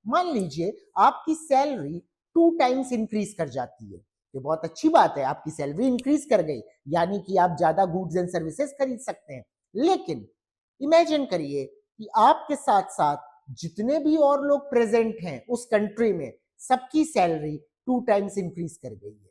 मान लीजिए आपकी सैलरी 2 टाइम्स इंक्रीज कर जाती है, ये बहुत अच्छी बात है, आपकी सैलरी इंक्रीज कर गई, यानी कि आप ज्यादा गुड्स एंड सर्विसेज खरीद सकते हैं। लेकिन इमेजिन करिए कि आपके साथ साथ जितने भी और लोग प्रेजेंट हैं उस कंट्री में, सबकी सैलरी 2 टाइम्स इंक्रीज कर गई है।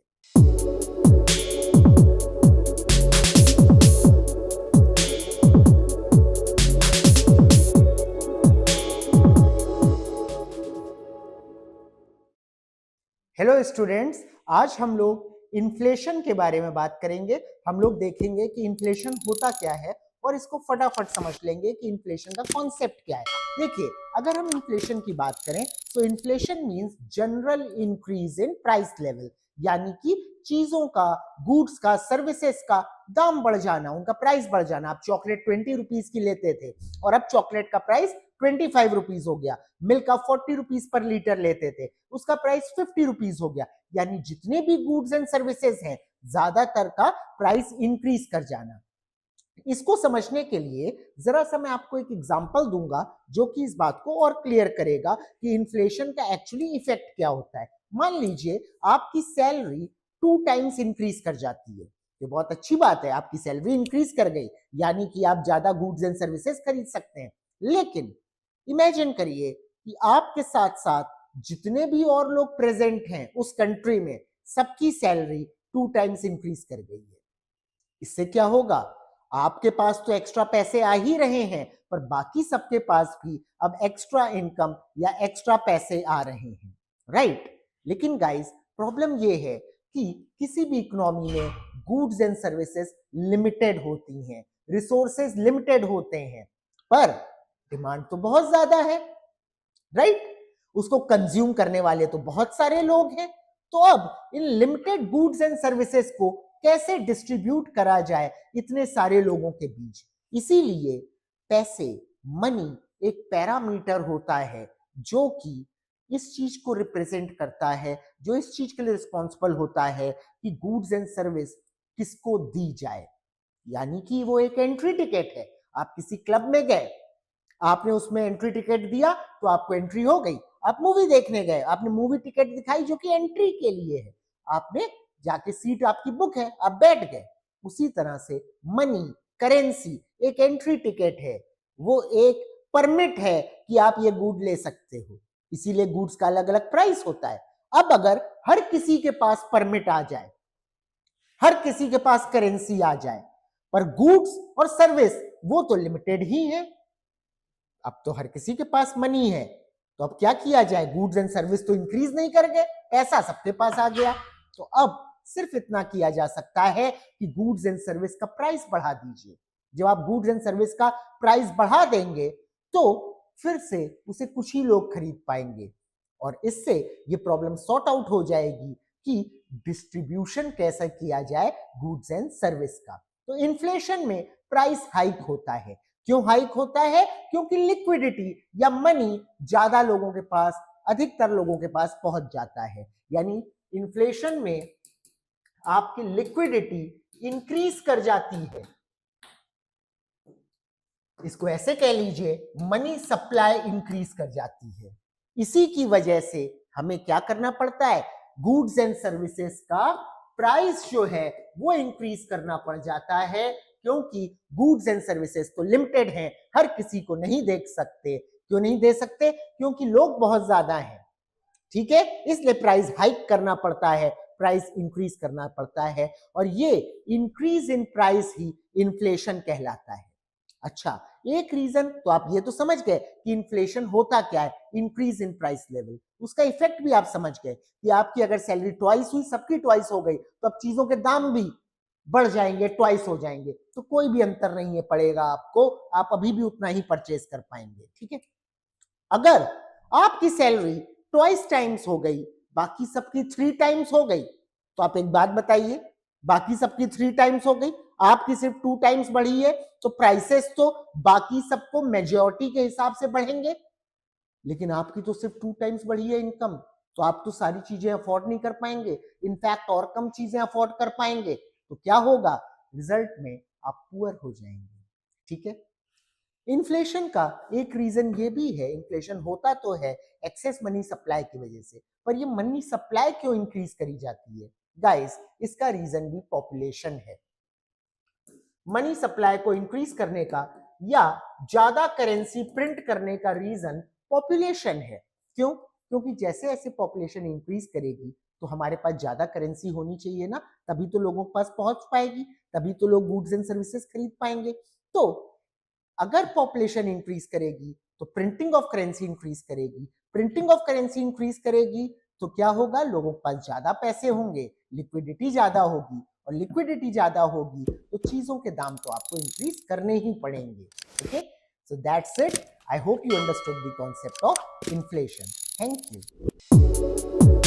हेलो स्टूडेंट्स, आज हम लोग इन्फ्लेशन के बारे में बात करेंगे। हम लोग देखेंगे कि इन्फ्लेशन होता क्या है और इसको फटाफट समझ लेंगे कि इन्फ्लेशन का कॉन्सेप्ट क्या है। देखिए, अगर हम इन्फ्लेशन की बात करें तो inflation means general increase in price level, यानी कि चीजों का, गुड्स का, सर्विसेज का दाम बढ़ जाना, उनका प्राइस बढ़ जाना। आप चॉकलेट 20 रुपीज की लेते थे और अब चॉकलेट का प्राइस 25 रुपीज हो गया। मिल्क आप 40 रुपीज पर लीटर लेते थे, उसका प्राइस 50 रुपीज हो गया। यानी जितने भी गुड्स एंड सर्विसेज हैं, ज्यादातर का प्राइस इंक्रीज कर जाना। इसको समझने के लिए जरा सा मैं आपको एक एग्जांपल दूंगा जो कि इस बात को और क्लियर करेगा कि इन्फ्लेशन का एक्चुअली इफेक्ट क्या होता है। मान लीजिए आपकी सैलरी 2 टाइम्स इंक्रीज कर जाती है, ये बहुत अच्छी बात है, आपकी सैलरी इंक्रीज कर गई, यानी कि आप ज्यादा गुड्स एंड सर्विसेज खरीद सकते हैं। लेकिन इमेजिन करिए कि आपके साथ साथ जितने भी और लोग प्रेजेंट हैं उस कंट्री में, सबकी सैलरी 2 टाइम्स इंक्रीज कर गई है। इससे क्या होगा? आपके पास तो एक्स्ट्रा पैसे आ ही रहे हैं, पर बाकी सबके पास भी अब एक्स्ट्रा इनकम या एक्स्ट्रा पैसे आ रहे हैं, राइट? लेकिन गाइस, प्रॉब्लम ये है कि किसी भी इकोनॉमी में गुड्स एंड सर्विसेज लिमिटेड होती हैं, रिसोर्सेज लिमिटेड होते हैं, पर डिमांड तो बहुत ज्यादा है, राइट? उसको कंज्यूम करने वाले तो बहुत सारे लोग हैं। तो अब in limited goods and services को कैसे डिस्ट्रीब्यूट करा जाए इतने सारे लोगों के बीच? इसीलिए पैसे, मनी एक पैरामीटर होता है जो कि इस चीज को रिप्रेजेंट करता है, जो इस चीज के लिए रिस्पॉन्सिबल होता है कि गुड्स एंड सर्विस किसको दी जाए। यानी कि वो एक एंट्री टिकट है। आप किसी क्लब में गए, आपने उसमें एंट्री टिकट दिया तो आपको एंट्री हो गई। आप मूवी देखने गए, आपने मूवी टिकट दिखाई जो कि एंट्री के लिए है, आपने जाके सीट आपकी बुक है, आप बैठ गए। उसी तरह से मनी, करेंसी एक एंट्री टिकट है, वो एक परमिट है कि आप ये गुड ले सकते हो। इसीलिए गुड्स का अलग अलग प्राइस होता है। अब अगर हर किसी के पास परमिट आ जाए, हर किसी के पास करेंसी आ जाए, पर गुड्स और सर्विस वो तो लिमिटेड ही है। अब तो हर किसी के पास मनी है, तो अब क्या किया जाए? गुड्स एंड सर्विस तो इंक्रीज नहीं कर गए, पैसा सबके पास आ गया। तो अब सिर्फ इतना किया जा सकता है कि गुड्स एंड सर्विस का प्राइस बढ़ा दीजिए। जब आप गुड्स एंड सर्विस का प्राइस बढ़ा देंगे तो फिर से उसे कुछ ही लोग खरीद पाएंगे, और इससे ये प्रॉब्लम सॉर्ट आउट हो जाएगी कि डिस्ट्रीब्यूशन कैसे किया जाए गुड्स एंड सर्विस का। तो इन्फ्लेशन में प्राइस हाइक होता है। क्यों हाइक होता है? क्योंकि लिक्विडिटी या मनी ज्यादा लोगों के पास, अधिकतर लोगों के पास पहुंच जाता है। यानी इन्फ्लेशन में आपकी लिक्विडिटी इंक्रीज कर जाती है। इसको ऐसे कह लीजिए, मनी सप्लाई इंक्रीज कर जाती है। इसी की वजह से हमें क्या करना पड़ता है? गुड्स एंड सर्विसेज का प्राइस जो है वो इंक्रीज करना पड़ जाता है, क्योंकि गुड्स एंड सर्विसेज तो लिमिटेड हैं, हर किसी को नहीं देख सकते। क्यों नहीं दे सकते? क्योंकि लोग बहुत ज्यादा हैं, ठीक है? इसलिए प्राइस हाइक करना पड़ता है, प्राइस इंक्रीज करना पड़ता है, और ये increase in price he inflation कहलाता है। अच्छा, एक रीजन तो आप ये तो समझ गए कि इन्फ्लेशन होता क्या है, इंक्रीज इन प्राइस लेवल। उसका इफेक्ट भी आप समझ गए कि आपकी अगर सैलरी ट्वाइस हुई, सबकी ट्वाइस हो गई, तो अब चीजों के दाम भी बढ़ जाएंगे, ट्वाइस हो जाएंगे, तो कोई भी अंतर नहीं है पड़ेगा आपको, आप अभी भी उतना ही परचेज कर पाएंगे, ठीक है? अगर आपकी सैलरी ट्वाइस टाइम्स हो गई, बाकी सबकी 3 टाइम्स हो गई, तो आप एक बात बताइए, बाकी सबकी 3 टाइम्स हो गई, आपकी सिर्फ 2 टाइम्स बढ़ी है, तो प्राइसेस तो बाकी सबको मेजॉरिटी के हिसाब से बढ़ेंगे, लेकिन आपकी तो सिर्फ 2 टाइम्स बढ़ी है इनकम, तो आप तो सारी चीजें अफोर्ड नहीं कर पाएंगे, इनफैक्ट और कम चीजें अफोर्ड कर पाएंगे। तो क्या होगा? रिजल्ट में आप पुअर हो जाएंगे, ठीक है? इन्फ्लेशन का एक रीजन ये भी है, इन्फ्लेशन होता तो है एक्सेस मनी सप्लाई की वजह से, पर ये मनी सप्लाई क्यों इंक्रीज करी जाती है गाइस? इसका रीजन भी पॉपुलेशन है। मनी सप्लाई को इंक्रीज करने का या ज्यादा करेंसी प्रिंट करने का रीजन पॉपुलेशन है। क्यों? क्योंकि जैसे जैसे पॉपुलेशन इंक्रीज करेगी तो हमारे पास ज्यादा करेंसी होनी चाहिए ना, तभी तो लोगों के पास पहुंच पाएगी, तभी तो लोग गुड्स एंड सर्विसेज खरीद पाएंगे। तो अगर पॉपुलेशन इंक्रीज करेगी तो प्रिंटिंग ऑफ करेंसी इंक्रीज करेगी, प्रिंटिंग ऑफ करेंसी इंक्रीज करेगी तो क्या होगा? लोगों के पास ज्यादा पैसे होंगे, लिक्विडिटी ज्यादा होगी, और लिक्विडिटी ज्यादा होगी तो चीजों के दाम तो आपको इंक्रीज करने ही पड़ेंगे। Okay, so that's it. I hope you understood the concept of inflation. Thank you.